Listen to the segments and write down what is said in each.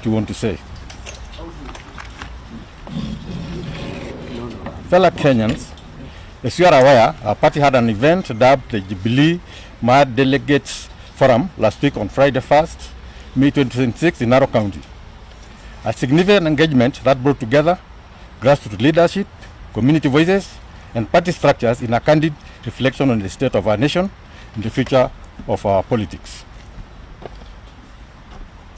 You want to say? Fellow Kenyans, as you are aware, our party had an event dubbed the Jubilee Mad Delegates Forum last week on Friday 1st, May 2026 in Narok County. A significant engagement that brought together grassroots leadership, community voices, and party structures in a candid reflection on the state of our nation and the future of our politics.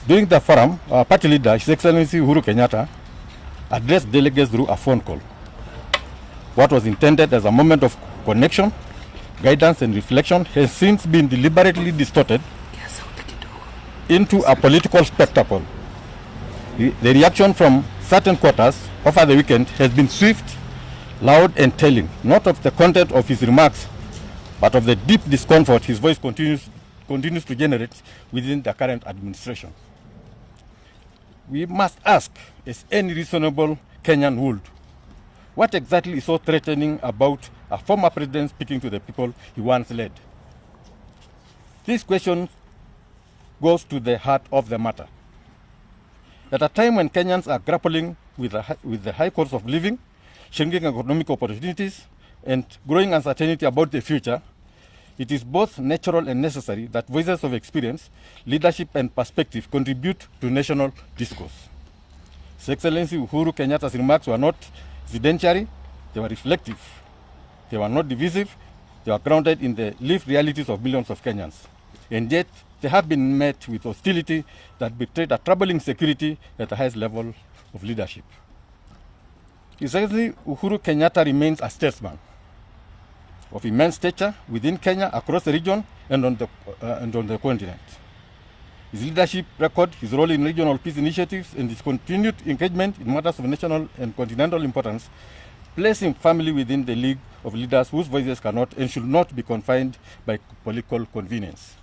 During the forum, our party leader, His Excellency Uhuru Kenyatta, addressed delegates through a phone call. What was intended as a moment of connection, guidance, and reflection has since been deliberately distorted into a political spectacle. The reaction from certain quarters over the weekend has been swift, loud, and telling, not of the content of his remarks, but of the deep discomfort his voice continues to generate within the current administration. We must ask, as any reasonable Kenyan would, what exactly is so threatening about a former president speaking to the people he once led? This question goes to the heart of the matter. At a time when Kenyans are grappling with the high cost of living, shrinking economic opportunities, and growing uncertainty about the future, it is both natural and necessary that voices of experience, leadership, and perspective contribute to national discourse. His Excellency Uhuru Kenyatta's remarks were not incidentary, they were reflective. They were not divisive, they were grounded in the lived realities of millions of Kenyans. And yet, they have been met with hostility that betrayed a troubling security at the highest level of leadership. His Excellency Uhuru Kenyatta remains a statesman of immense stature within Kenya, across the region, and on the continent. His leadership record, his role in regional peace initiatives, and his continued engagement in matters of national and continental importance place him firmly within the league of leaders whose voices cannot and should not be confined by political convenience.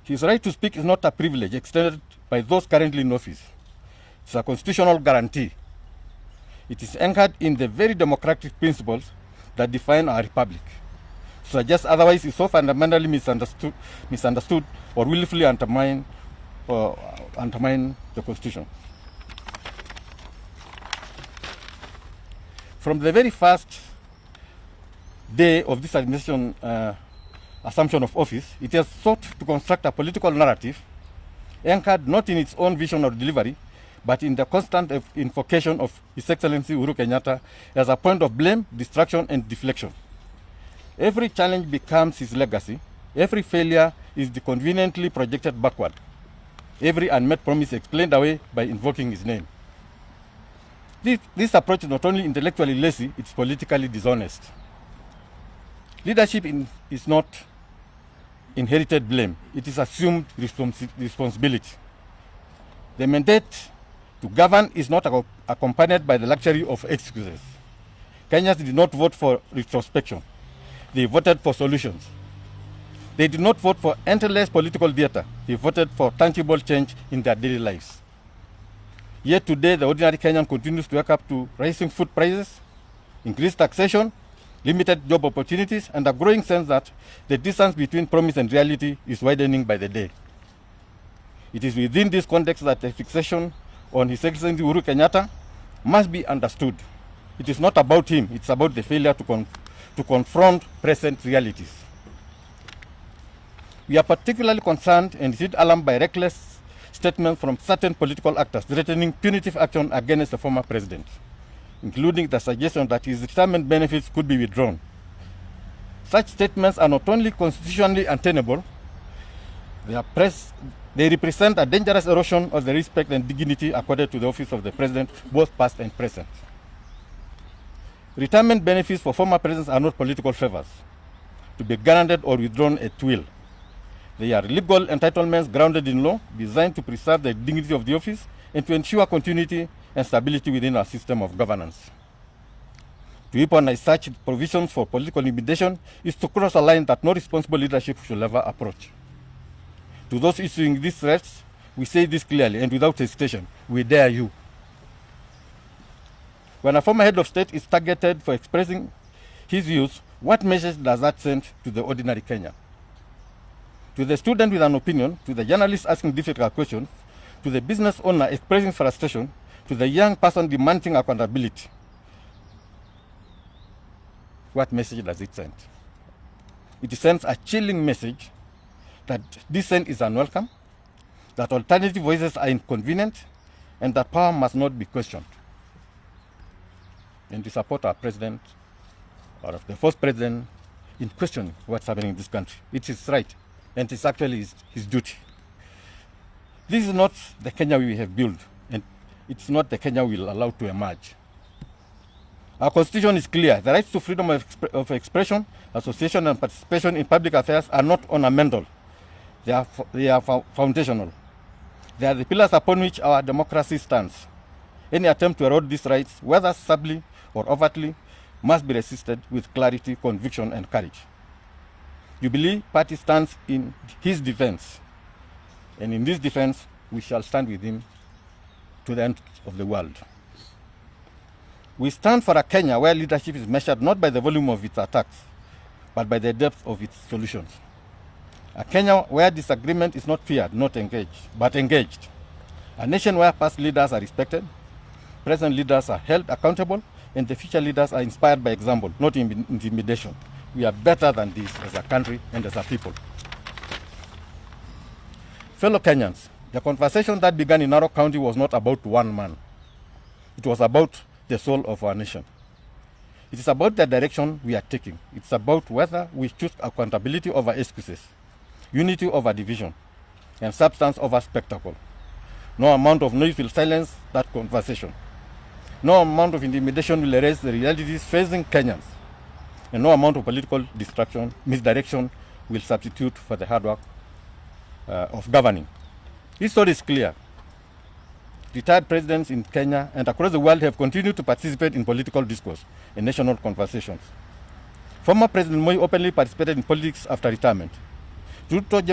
His right to speak is not a privilege extended by those currently in office. It's a constitutional guarantee. It is anchored in the very democratic principles that define our republic. To suggest otherwise is so fundamentally misunderstood or willfully undermine the Constitution. From the very first day of this administration assumption of office, it has sought to construct a political narrative anchored not in its own vision or delivery, but in the constant invocation of His Excellency Uhuru Kenyatta as a point of blame, distraction, and deflection. Every challenge becomes his legacy. Every failure is conveniently projected backward. Every unmet promise explained away by invoking his name. This approach is not only intellectually lazy, it's politically dishonest. Leadership is not inherited blame. It is assumed responsibility. The mandate to govern is not accompanied by the luxury of excuses. Kenyans did not vote for retrospection. They voted for solutions. They did not vote for endless political theater. They voted for tangible change in their daily lives. Yet today, the ordinary Kenyan continues to wake up to rising food prices, increased taxation, limited job opportunities, and a growing sense that the distance between promise and reality is widening by the day. It is within this context that the fixation on His Excellency Uhuru Kenyatta must be understood. It is not about him, it's about the failure to confront present realities. We are particularly concerned and hit alarmed by reckless statements from certain political actors threatening punitive action against the former president, including the suggestion that his retirement benefits could be withdrawn. Such statements are not only constitutionally untenable, they represent a dangerous erosion of the respect and dignity accorded to the office of the president, both past and present. Retirement benefits for former presidents are not political favors to be granted or withdrawn at will. They are legal entitlements grounded in law, designed to preserve the dignity of the office and to ensure continuity and stability within our system of governance. To weaponize such provisions for political intimidation is to cross a line that no responsible leadership should ever approach. To those issuing these threats, we say this clearly and without hesitation: we dare you. When a former head of state is targeted for expressing his views, what message does that send to the ordinary Kenyan? To the student with an opinion, to the journalist asking difficult questions, to the business owner expressing frustration, to the young person demanding accountability. What message does it send? It sends a chilling message that dissent is unwelcome, that alternative voices are inconvenient, and that power must not be questioned. And to support our president, or the first president, in questioning what's happening in this country. It is right, and it's actually his duty. This is not the Kenya we have built, and it's not the Kenya we will allow to emerge. Our constitution is clear. The rights to freedom of expression, association, and participation in public affairs are not ornamental. They are foundational. They are the pillars upon which our democracy stands. Any attempt to erode these rights, whether subtly or overtly, must be resisted with clarity, conviction, and courage. Jubilee Party stands in his defense, and in this defense, we shall stand with him to the end of the world. We stand for a Kenya where leadership is measured not by the volume of its attacks, but by the depth of its solutions. A Kenya where disagreement is not feared, but engaged. A nation where past leaders are respected, present leaders are held accountable, and the future leaders are inspired by example, not intimidation. We are better than this as a country and as a people. Fellow Kenyans, the conversation that began in Narok County was not about one man. It was about the soul of our nation. It is about the direction we are taking. It's about whether we choose accountability over excuses, unity over division, and substance over spectacle. No amount of noise will silence that conversation. No amount of intimidation will erase the realities facing Kenyans. And no amount of political misdirection will substitute for the hard work of governing. History is clear. Retired presidents in Kenya and across the world have continued to participate in political discourse and national conversations. Former President Moi openly participated in politics after retirement. Ruto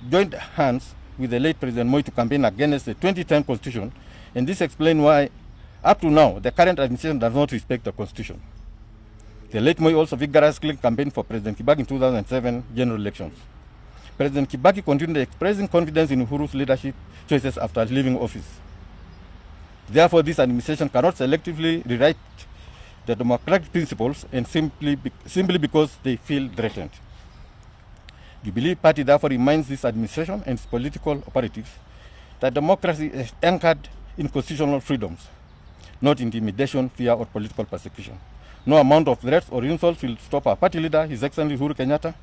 joined hands with the late President Moi to campaign against the 2010 Constitution, and this explains why, up to now, the current administration does not respect the Constitution. The late Moi also vigorously campaigned for President Kibaki in 2007 general elections. President Kibaki continued expressing confidence in Uhuru's leadership choices after leaving office. Therefore, this administration cannot selectively rewrite the democratic principles and simply because they feel threatened. Jubilee Party therefore reminds this administration and its political operatives that democracy is anchored in constitutional freedoms, not intimidation, fear, or political persecution. No amount of threats or insults will stop our party leader, His Excellency Uhuru Kenyatta,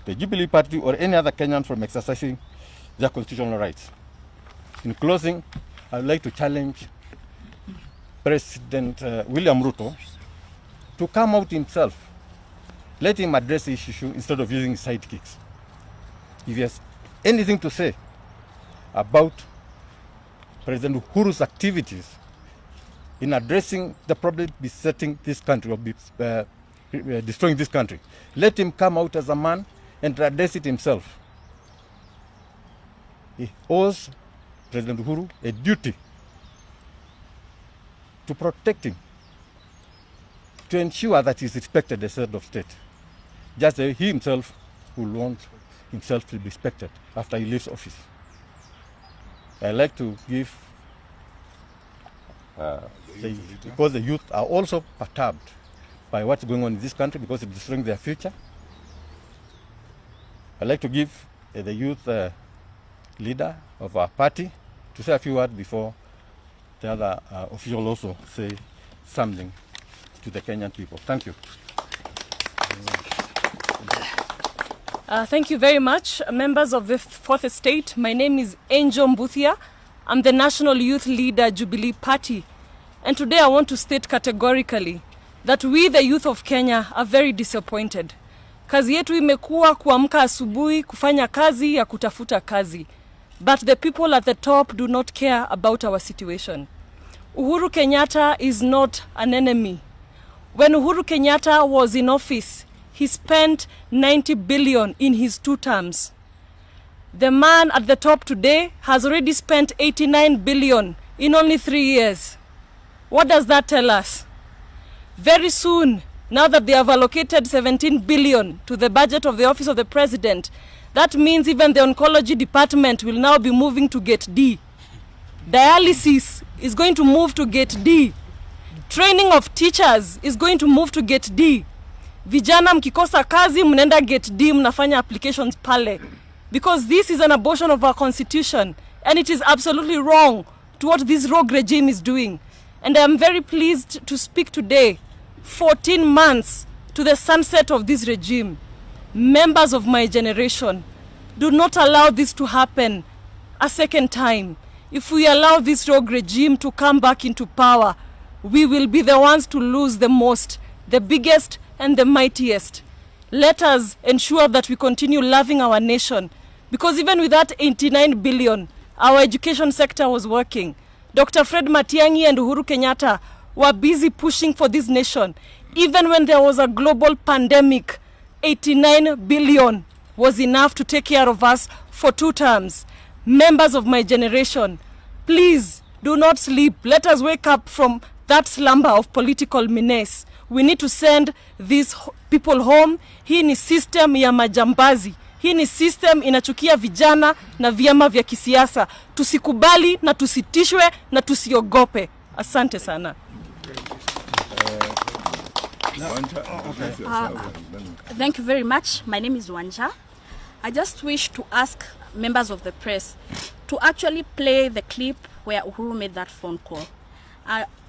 the Jubilee Party, or any other Kenyan from exercising their constitutional rights. In closing, I would like to challenge President William Ruto to come out himself. Let him address this issue instead of using sidekicks. If he has anything to say about President Uhuru's activities in addressing the problem besetting this country, or destroying this country, let him come out as a man and address it himself. He owes President Uhuru a duty to protect him, to ensure that he is respected as head of state, just as he himself will want himself to be respected after he leaves office. I like to give, because the youth are also perturbed by what's going on in this country because it's destroying their future. I'd like to give the youth leader of our party to say a few words before the other official also say something to the Kenyan people. Thank you. Thank you very much, members of the Fourth Estate. My name is Angel Mbuthia. I'm the National Youth Leader, Jubilee Party. And today I want to state categorically that we, the youth of Kenya, are very disappointed. Kazi yetu imekuwa kuamka asubuhi kufanya kazi ya kutafuta kazi. But the people at the top do not care about our situation. Uhuru Kenyatta is not an enemy. When Uhuru Kenyatta was in office, he spent 90 billion in his 2 terms. The man at the top today has already spent 89 billion in only 3 years. What does that tell us? Very soon, now that they have allocated 17 billion to the budget of the Office of the President, that means even the oncology department will now be moving to Gate D. Dialysis is going to move to Gate D. Training of teachers is going to move to Gate D. Vijana mkikosa kazi mnenda Gate D, mnafanya applications pale. Because this is an abortion of our constitution, and it is absolutely wrong to what this rogue regime is doing. And I am very pleased to speak today, 14 months to the sunset of this regime. Members of my generation, do not allow this to happen a second time. If we allow this rogue regime to come back into power, we will be the ones to lose the most, the biggest and the mightiest. Let us ensure that we continue loving our nation, because even with that 89 billion, our education sector was working. Dr. Fred Matiang'i and Uhuru Kenyatta were busy pushing for this nation. Even when there was a global pandemic, 89 billion was enough to take care of us for 2 terms. Members of my generation, please do not sleep. Let us wake up from that slumber of political menace. We need to send these people home. Hii ni system ya majambazi. Hii ni system inachukia vijana na vyama vya kisiasa. Tusikubali na tusitishwe na tusiogope. Asante sana. Thank you very much. My name is Wanja. I just wish to ask members of the press to actually play the clip where Uhuru made that phone call.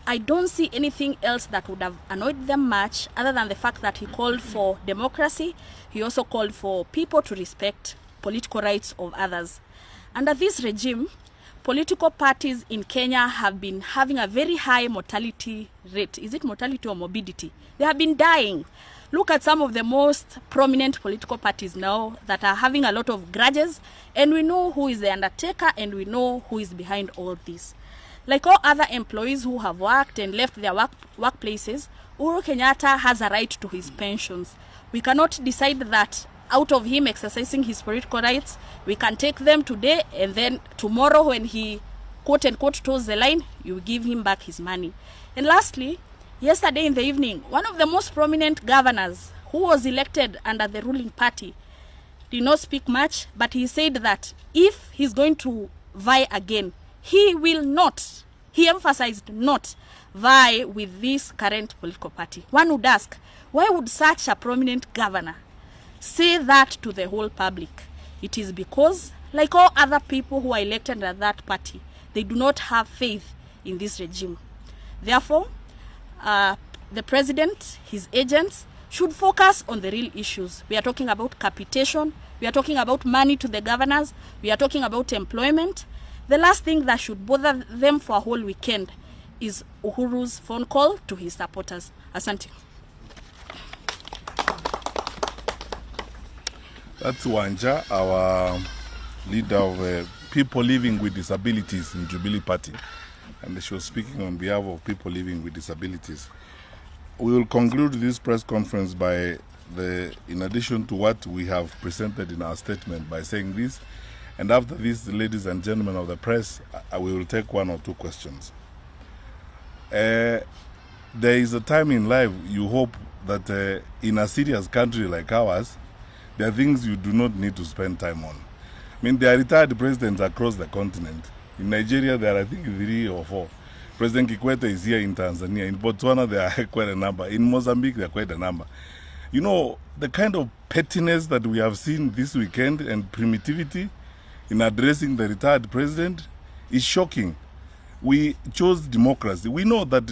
I don't see anything else that would have annoyed them much other than the fact that he called for democracy. He also called for people to respect political rights of others. Under this regime, political parties in Kenya have been having a very high mortality rate. Is it mortality or morbidity? They have been dying. Look at some of the most prominent political parties now that are having a lot of grudges, and we know who is the undertaker and we know who is behind all this. Like all other employees who have worked and left their workplaces, Uhuru Kenyatta has a right to his pensions. We cannot decide that out of him exercising his political rights, we can take them today and then tomorrow when he quote unquote toes the line, you give him back his money. And lastly, yesterday in the evening, one of the most prominent governors who was elected under the ruling party did not speak much, but he said that if he's going to vie again, he will not, he emphasized not, vie with this current political party. One would ask, why would such a prominent governor say that to the whole public? It is because, like all other people who are elected under that party, they do not have faith in this regime. Therefore, the president, his agents, should focus on the real issues. We are talking about capitation, we are talking about money to the governors, we are talking about employment. The last thing that should bother them for a whole weekend is Uhuru's phone call to his supporters. Asante. That's Wanja, our leader of people living with disabilities in Jubilee Party. And she was speaking on behalf of people living with disabilities. We will conclude this press conference by in addition to what we have presented in our statement, by saying this. And after this, ladies and gentlemen of the press, we will take 1 or 2 questions. There is a time in life you hope that in a serious country like ours, there are things you do not need to spend time on. I mean, there are retired presidents across the continent. In Nigeria, there are, I think, 3 or 4. President Kikwete is here in Tanzania. In Botswana, there are quite a number. In Mozambique, there are quite a number. You know, the kind of pettiness that we have seen this weekend and primitivity in addressing the retired president is shocking. We chose democracy. We know that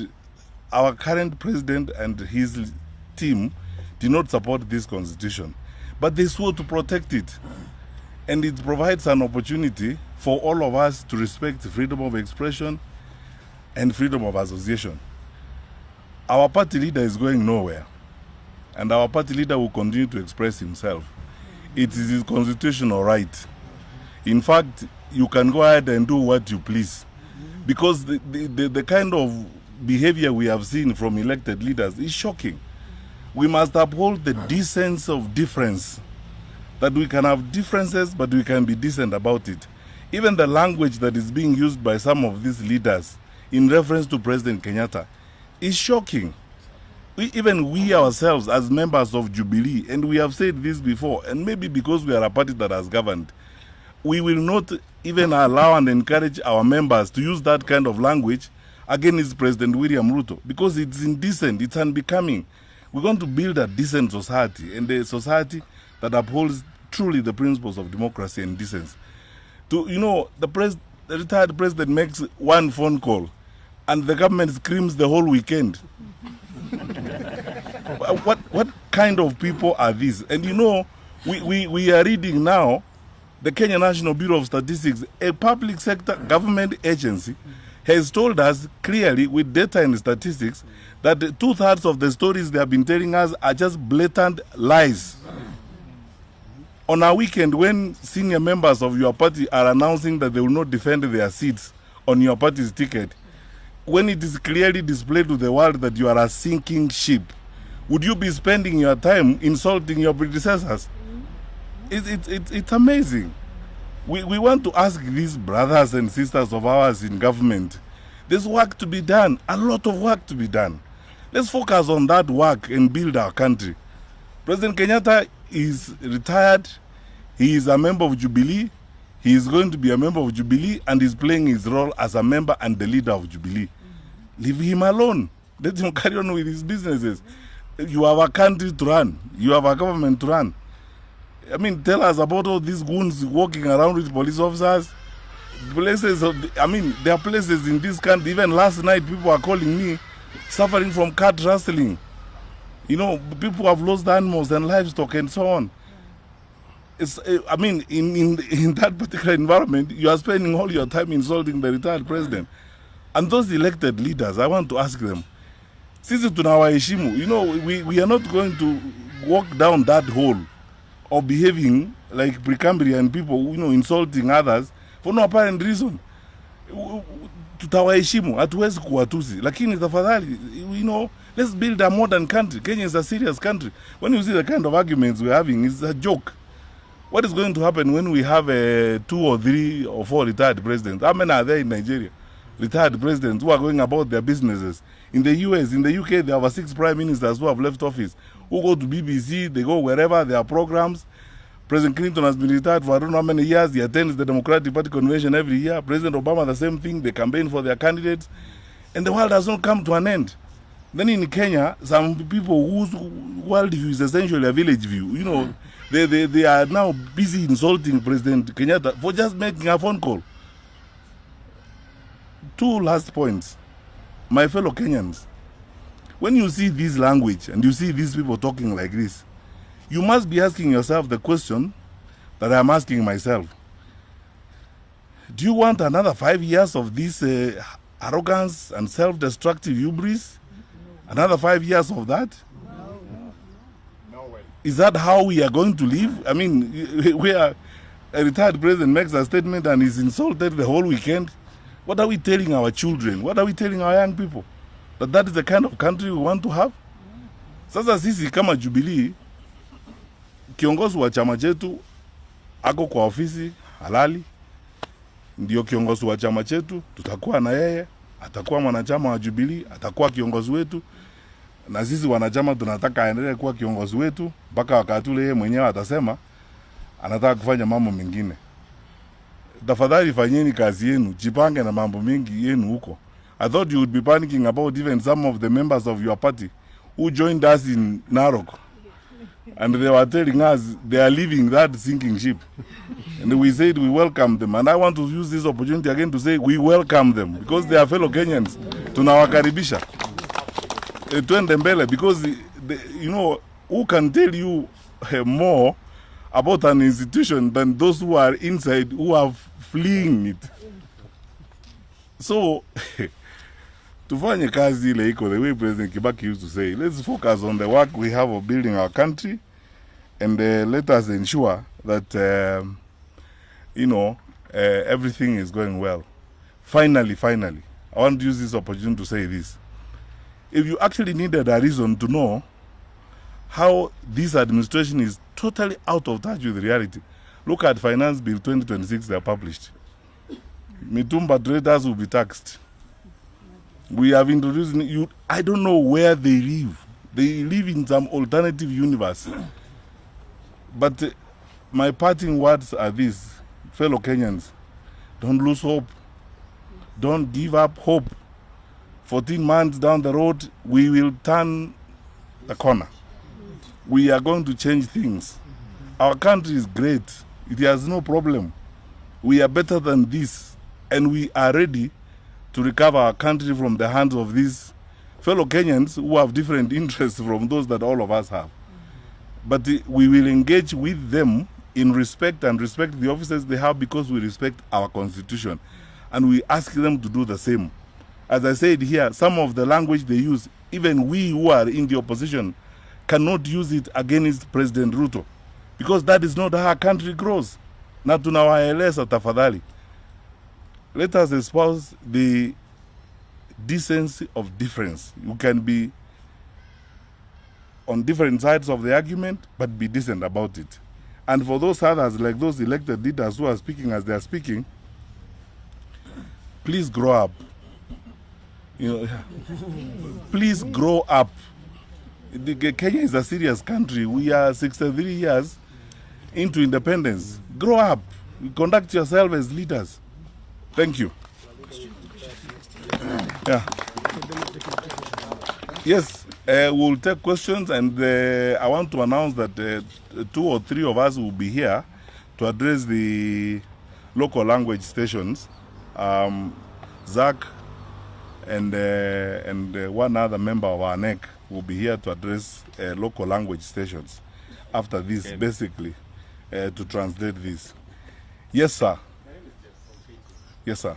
our current president and his team did not support this constitution, but they swore to protect it. And it provides an opportunity for all of us to respect freedom of expression and freedom of association. Our party leader is going nowhere, and our party leader will continue to express himself. It is his constitutional right. In fact, you can go ahead and do what you please, because the kind of behavior we have seen from elected leaders is shocking. We must uphold the decency of difference, that we can have differences, but we can be decent about it. Even the language that is being used by some of these leaders in reference to President Kenyatta is shocking. Even we ourselves as members of Jubilee, and we have said this before, and maybe because we are a party that has governed, we will not even allow and encourage our members to use that kind of language against President William Ruto, because it's indecent, it's unbecoming. We're going to build a decent society, and a society that upholds truly the principles of democracy and decency. The retired president makes one phone call, and the government screams the whole weekend. What kind of people are these? And we are reading now, the Kenya National Bureau of Statistics, a public sector government agency, has told us clearly with data and statistics that 2/3 of the stories they have been telling us are just blatant lies. On a weekend when senior members of your party are announcing that they will not defend their seats on your party's ticket, when it is clearly displayed to the world that you are a sinking ship, would you be spending your time insulting your predecessors? It's amazing. We want to ask these brothers and sisters of ours in government, there's work to be done, a lot of work to be done. Let's focus on that work and build our country. President Kenyatta is retired. He is a member of Jubilee. He is going to be a member of Jubilee and is playing his role as a member and the leader of Jubilee. Leave him alone. Let him carry on with his businesses. You have a country to run. You have a government to run. I mean, tell us about all these goons walking around with police officers. There are places in this country, even last night, people are calling me suffering from cat rustling. People have lost animals and livestock and so on. In that particular environment, you are spending all your time insulting the retired president. And those elected leaders, I want to ask them, sisi tunawaheshimu, we are not going to walk down that hole of behaving like Precambrian people, insulting others for no apparent reason. Tutawaheshimu, hatuwezi kuwatusi, lakini tafadhali, let's build a modern country. Kenya is a serious country. When you see the kind of arguments we're having, it's a joke. What is going to happen when we have 2 or 3 or 4 retired presidents? How many are there in Nigeria? Retired presidents who are going about their businesses. In the US, in the UK, there are 6 prime ministers who have left office, who go to BBC, they go wherever, there are programs. President Clinton has been retired for I don't know how many years. He attends the Democratic Party convention every year. President Obama, the same thing. They campaign for their candidates. And the world has not come to an end. Then in Kenya, some people whose worldview is essentially a village view. They are now busy insulting President Kenyatta for just making a phone call. 2 last points. My fellow Kenyans, when you see this language and you see these people talking like this, you must be asking yourself the question that I'm asking myself. Do you want another 5 years of this arrogance and self-destructive hubris? Another 5 years of that? No way. Is that how we are going to live? I mean, a retired president makes a statement and is insulted the whole weekend. What are we telling our children? What are we telling our young people? That is the kind of country we want to have? Sasa sisi kama Jubilee, kiongozi wa chama chetu ako kwa ofisi halali, ndio kiongozi wa chama chetu, tutakuwa na yeye, atakuwa mwanachama wa Jubilee, atakuwa kiongozi wetu, na sisi wanachama tunataka aendelee kuwa kiongozi wetu mpaka wakati ule yeye mwenyewe atasema anataka kufanya mambo mengine. Tafadhali fanyeni kazi yenu, jipange na mambo mengi yenu huko. I thought you would be panicking about even some of the members of your party who joined us in Narok. And they were telling us they are leaving that sinking ship. And we said we welcome them. And I want to use this opportunity again to say we welcome them because they are fellow Kenyans. Tunawakaribisha. Tuende mbele because, who can tell you more about an institution than those who are inside, who are fleeing it. So, tufanye kazi ile iko, the way President Kibaki used to say, let's focus on the work we have of building our country and let us ensure that, everything is going well. Finally, I want to use this opportunity to say this. If you actually needed a reason to know how this administration is totally out of touch with reality, look at Finance Bill 2026 they are published. Mitumba traders will be taxed. We have introduced I don't know where they live. They live in some alternative universe. But my parting words are this. fellow Kenyans, don't lose hope. Don't give up hope. 14 months down the road, we will turn the corner. We are going to change things. Our country is great. It has no problem. We are better than this. And we are ready to recover our country from the hands of these fellow Kenyans who have different interests from those that all of us have. But we will engage with them in respect and respect the officers they have, because we respect our constitution. And we ask them to do the same. As I said here, some of the language they use, even we who are in the opposition cannot use it against President Ruto, because that is not how our country grows. Na tunawaeleza tafadhali. Let us espouse the decency of difference. You can be on different sides of the argument, but be decent about it. And for those others, like those elected leaders who are speaking as they are speaking, please grow up. Please grow up. Kenya is a serious country. We are 63 years into independence. Grow up. Conduct yourself as leaders. Thank you. Yeah. Yes, we'll take questions, and I want to announce that 2 or 3 of us will be here to address the local language stations. Zach and one other member of our NEC will be here to address local language stations after this, basically, to translate this. Yes, sir. Yes, sir.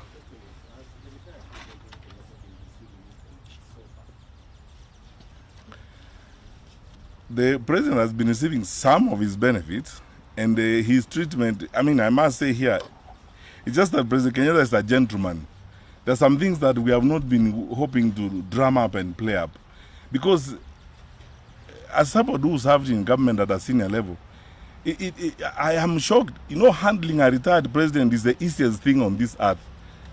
The president has been receiving some of his benefits, and his treatment, I mean, I must say here, it's just that President Kenyatta is a gentleman. There are some things that we have not been hoping to drum up and play up. Because as somebody who served in government at a senior level, I am shocked. You know, handling a retired president is the easiest thing on this earth.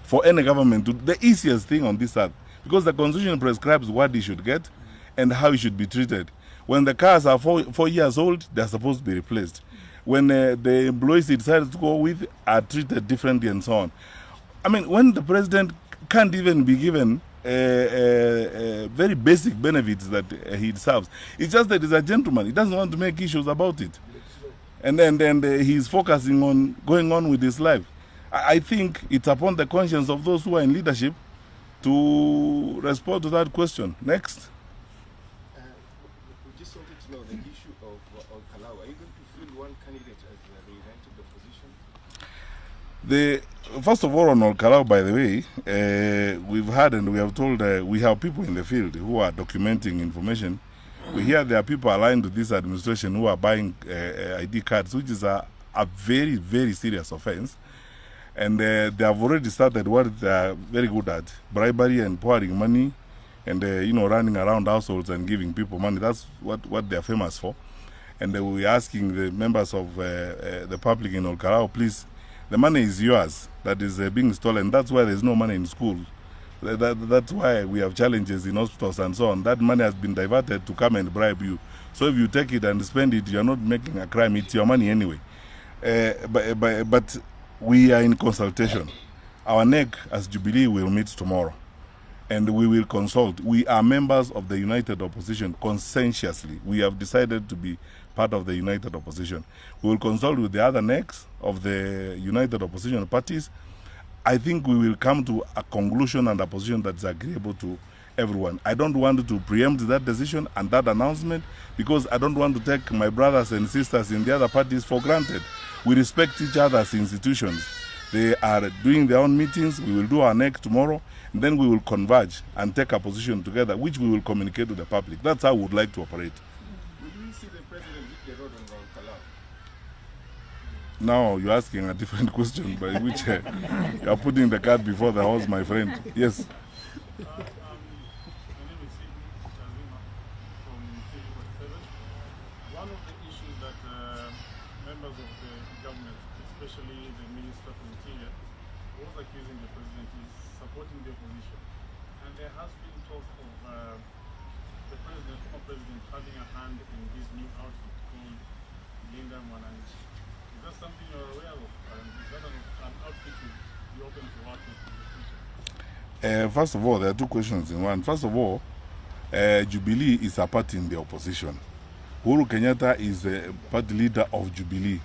For any government to, the easiest thing on this earth. Because the constitution prescribes what he should get and how he should be treated. When the cars are 4 years old, they are supposed to be replaced. When the employees he decided to go with are treated differently and so on. I mean, when the president can't even be given very basic benefits that he deserves, it's just that he's a gentleman. He doesn't want to make issues about it. And then he's focusing on going on with his life. I think it's upon the conscience of those who are in leadership to respond to that question. Next. We just wanted to know the issue of Kalau. Are you going to field one candidate as the united opposition? First of all, on Kalau, by the way, we've had and we have told, we have people in the field who are documenting information. We hear there are people aligned to this administration who are buying ID cards, which is a very, very serious offense. And they have already started what they are very good at, bribery and pouring money and, running around households and giving people money. That's what they are famous for. And we're asking the members of the public in Kalau, please, the money is yours that is being stolen. That's why there's no money in school. That's why we have challenges in hospitals and so on. That money has been diverted to come and bribe you. So if you take it and spend it, you're not making a crime. It's your money anyway. But we are in consultation. Our NEC as Jubilee will meet tomorrow. And we will consult. We are members of the United Opposition conscientiously. We have decided to be part of the United Opposition. We will consult with the other NECs of the United Opposition parties. I think we will come to a conclusion and a position that's agreeable to everyone. I don't want to preempt that decision and that announcement because I don't want to take my brothers and sisters in the other parties for granted. We respect each other's institutions. They are doing their own meetings. We will do our NEC tomorrow, and then we will converge and take a position together, which we will communicate to the public. That's how we would like to operate. Will we see the president hit the road on Kalau? Now you're asking a different question by which you are putting the cart before the horse, my friend. Yes. One of the issues that members of the government, especially the Minister of Interior, was accusing the president is supporting the opposition. And there has been talk of the president, former president, having a hand in this new outfit called Linda Mwananchi. Is that something you're aware of? And is that an outfit you'd be open to work with in the future? First of all, there are two questions in one. First of all, Jubilee is a party in the opposition. Uhuru Kenyatta is a party leader of Jubilee.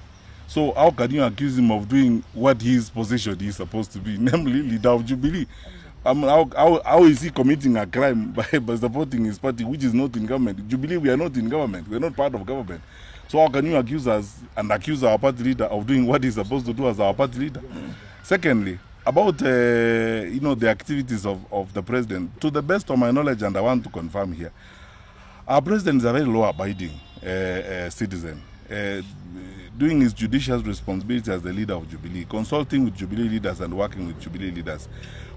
So how can you accuse him of doing what his position is supposed to be, namely leader of Jubilee? How is he committing a crime by supporting his party, which is not in government? Jubilee, we are not in government. We are not part of government. So how can you accuse us and accuse our party leader of doing what he's supposed to do as our party leader? Secondly, about the activities of the president, to the best of my knowledge, and I want to confirm here, our president is a very law-abiding citizen, doing his judicial responsibility as the leader of Jubilee, consulting with Jubilee leaders and working with Jubilee leaders.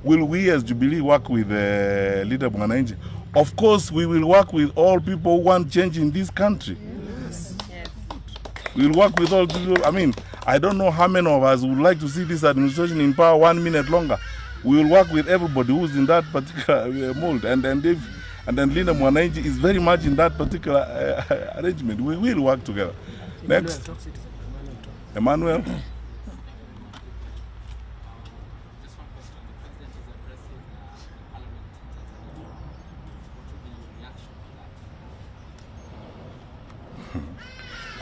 Will we as Jubilee work with leader Mwananchi? Of course, we will work with all people who want change in this country. Yes. We will work with all people. I mean, I don't know how many of us would like to see this administration in power 1 minute longer. We will work with everybody who's in that particular mold. And then leader Mwananchi is very much in that particular arrangement. We will work together. Next. Emmanuel.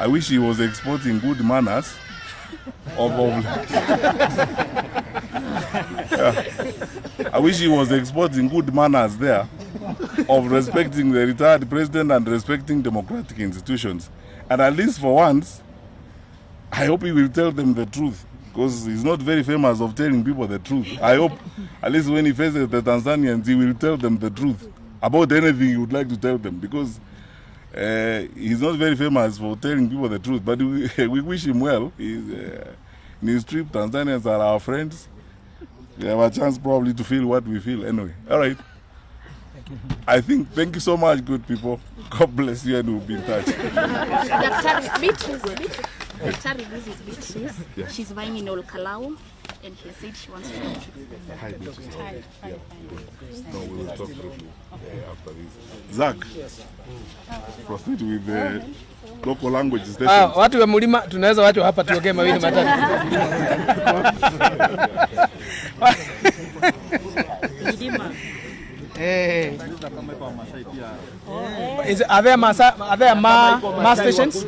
I wish he was exporting good manners I wish he was exporting good manners there of respecting the retired president and respecting democratic institutions. And at least for once, I hope he will tell them the truth, because he's not very famous of telling people the truth. I hope at least when he faces the Tanzanians, he will tell them the truth about anything he would like to tell them, because he's not very famous for telling people the truth, but we wish him well. In his trip, Tanzanians are our friends. We have a chance probably to feel what we feel anyway. All right. Thank you so much, good people. God bless you, and we'll be in touch. Beatrice. Yeah. She's buying in Kalau, and he said she wants to talk to you. Hi, Beatrice. Hi. No, we will talk briefly after this. Zach, proceed with the local language station. Watu wa mlima tunaweza watu hapa tuongee mawili matatu. Are there mass stations?